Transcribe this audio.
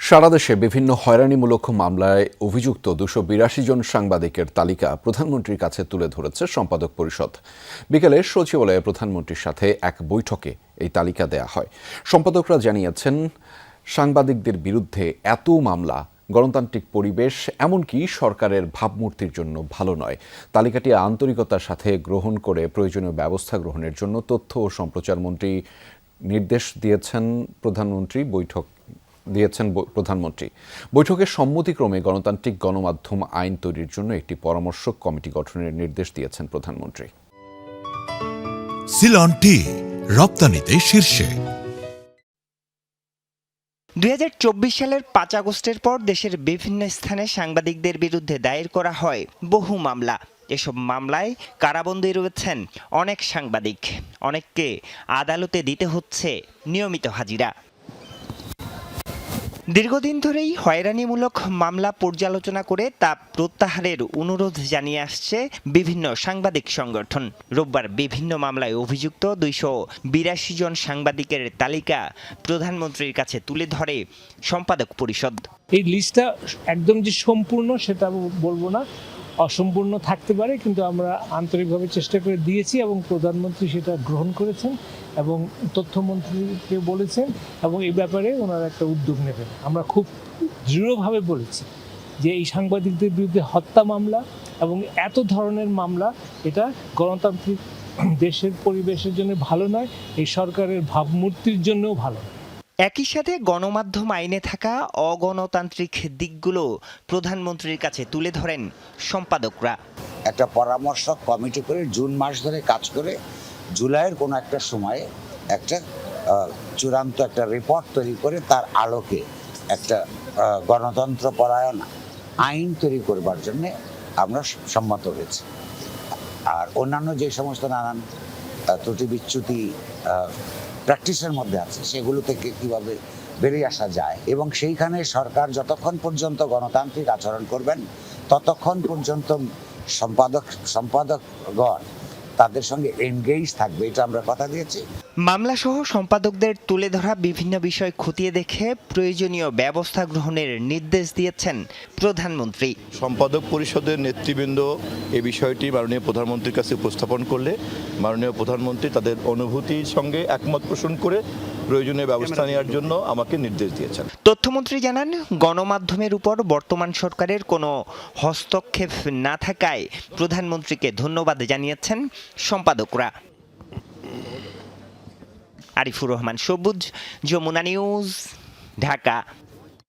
সারা দেশে বিভিন্ন হয়রানিমূলক মামলায় অভিযুক্ত ২৮২ জন সাংবাদিকের তালিকা প্রধানমন্ত্রীর কাছে তুলে ধরেছে সম্পাদক পরিষদ। বিকেলে সচিবালয়ে প্রধানমন্ত্রীর সাথে এক বৈঠকে এই তালিকা দেয়া হয়। সম্পাদকরা জানিয়েছেন, সাংবাদিকদের বিরুদ্ধে এত মামলা গণতান্ত্রিক পরিবেশ এমনকি সরকারের ভাবমূর্তির জন্য ভালো নয়। তালিকাটি আন্তরিকতার সাথে গ্রহণ করে প্রয়োজনীয় ব্যবস্থা গ্রহণের জন্য তথ্য ও সম্প্রচার মন্ত্রী নির্দেশ দিয়েছেন। প্রধানমন্ত্রী বৈঠকের সম্মতিক্রমে গণতান্ত্রিক গণমাধ্যম আইন তৈরির জন্য একটি পরামর্শক কমিটি গঠনের নির্দেশ দিয়েছেন প্রধানমন্ত্রী। সিলন টি রপ্তানিতে শীর্ষে। ২০২৪ সালের ৫ আগস্টের পর দেশের বিভিন্ন স্থানে সাংবাদিকদের বিরুদ্ধে দায়ের করা হয় বহু মামলা। এসব মামলায় কারাবন্দী রয়েছেন অনেক সাংবাদিক। অনেককে আদালতে দিতে হচ্ছে নিয়মিত হাজিরা। দীর্ঘদিন ধরেই হয়রানিমূলক মামলা পর্যালোচনা করে তা প্রত্যাহারের অনুরোধ জানিয়ে আসছে বিভিন্ন সাংবাদিক সংগঠন। রোববার বিভিন্ন মামলায় অভিযুক্ত ২৮২ জন সাংবাদিকের তালিকা প্রধানমন্ত্রীর কাছে তুলে ধরে সম্পাদক পরিষদ। এই লিস্টটা একদম যে সম্পূর্ণ সেটা বলবো না, অসম্পূর্ণ থাকতে পারে, কিন্তু আমরা আন্তরিকভাবে চেষ্টা করে দিয়েছি এবং প্রধানমন্ত্রী সেটা গ্রহণ করেছেন এবং তথ্যমন্ত্রীকে বলেছেন এবং এই ব্যাপারে ওনারা একটা উদ্যোগ নেবেন। আমরা খুব দৃঢ়ভাবে বলেছি যে এই সাংবাদিকদের বিরুদ্ধে হত্যা মামলা এবং এত ধরনের মামলা এটা গণতান্ত্রিক দেশের পরিবেশের জন্য ভালো নয়, এই সরকারের ভাবমূর্তির জন্যও ভালো নয়। একই সাথে গণমাধ্যম আইনে থাকা অগণতান্ত্রিক দিকগুলো প্রধানমন্ত্রীর কাছে তুলে ধরেন সম্পাদকরা। একটা পরামর্শক কমিটি করে জুন মাস ধরে কাজ করে জুলাইয়ের কোনো একটা সময়ে একটা চূড়ান্ত একটা রিপোর্ট তৈরি করে তার আলোকে একটা গণতন্ত্র পরায়ণ আইন তৈরি করবার জন্য আমরা সম্মত হয়েছি। আর অন্যান্য যে সমস্ত নানান ত্রুটি বিচ্যুতি প্র্যাকটিসের মধ্যে আছে সেগুলো থেকে কিভাবে বেরিয়ে আসা যায় এবং সেইখানে সরকার যতক্ষণ পর্যন্ত গণতান্ত্রিক আচরণ করবেন ততক্ষণ পর্যন্ত সম্পাদকগণ তাদের সঙ্গে এনগেজ থাকবে, এটা আমরা কথা দিয়েছি। মামলা সহ সম্পাদকদের তুলে ধরা বিভিন্ন বিষয় খতিয়ে দেখে প্রয়োজনীয় ব্যবস্থা গ্রহণের নির্দেশ দিয়েছেন প্রধানমন্ত্রী। সম্পাদক পরিষদের নেতৃবৃন্দ এই বিষয়টি মাননীয় প্রধানমন্ত্রীর কাছে উপস্থাপন করলে মাননীয় প্রধানমন্ত্রী তাদের অনুভূতির সঙ্গে একমত পোষণ করে প্রয়োজনীয় ব্যবস্থা নেওয়ার জন্য আমাকে নির্দেশ দিয়েছেন। তথ্যমন্ত্রী জানান, গণমাধ্যমের উপর বর্তমান সরকারের কোনো হস্তক্ষেপ না থাকায় প্রধানমন্ত্রীকে ধন্যবাদ জানিয়েছেন সম্পাদকরা। আরিফুর রহমান সবুজ, যমুনা নিউজ, ঢাকা।